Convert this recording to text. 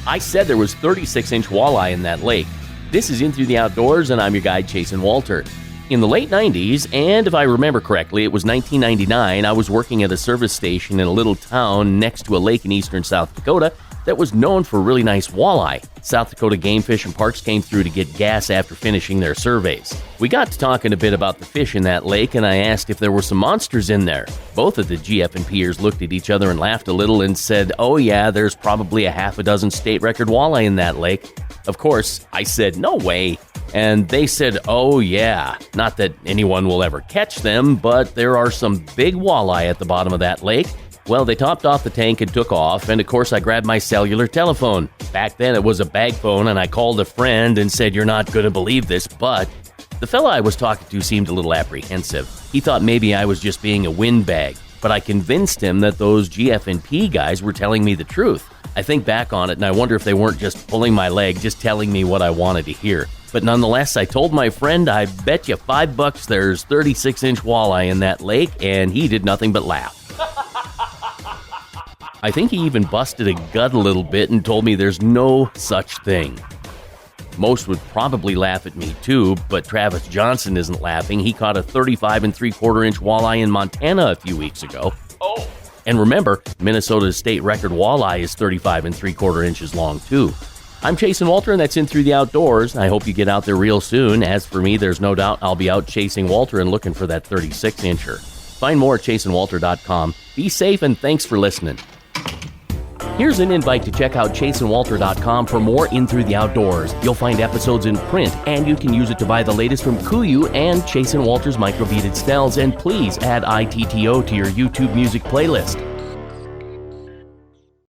I said there was 36-inch walleye in that lake. This is In Through the Outdoors, and I'm your guide, Chasin' Walter. In the late 90s, and if I remember correctly, it was 1999, I was working at a service station in a little town next to a lake in eastern South Dakota that was known for really nice walleye. South Dakota Game Fish and Parks came through to get gas after finishing their surveys. We got to talking a bit about the fish in that lake, and I asked if there were some monsters in there. Both of the GF&Pers looked at each other and laughed a little and said, "Oh yeah, there's probably a half a dozen state record walleye in that lake." Of course, I said, "No way." And they said, "Oh yeah, not that anyone will ever catch them, but there are some big walleye at the bottom of that lake." Well, they topped off the tank and took off, and of course I grabbed my cellular telephone. Back then it was a bag phone, and I called a friend and said, "You're not going to believe this, but..." The fella I was talking to seemed a little apprehensive. He thought maybe I was just being a windbag, but I convinced him that those GF&P guys were telling me the truth. I think back on it, and I wonder if they weren't just pulling my leg, just telling me what I wanted to hear. But nonetheless, I told my friend, "I bet you $5 there's 36-inch walleye in that lake," and he did nothing but laugh. I think he even busted a gut a little bit and told me there's no such thing. Most would probably laugh at me too, but Travis Johnson isn't laughing. He caught a 35 3/4-inch walleye in Montana a few weeks ago. Oh! And remember, Minnesota's state record walleye is 35 3/4 inches long too. I'm Chasin' Walter, and that's In Through the Outdoors. I hope you get out there real soon. As for me, there's no doubt I'll be out chasing Walter and looking for that 36-incher. Find more at chasinwalter.com. Be safe, and thanks for listening. Here's an invite to check out chasinwalter.com for more In Through the Outdoors. You'll find episodes in print, and you can use it to buy the latest from Kuyu and Chasin' Walter's micro-beaded snells. And please add ITTO to your YouTube music playlist.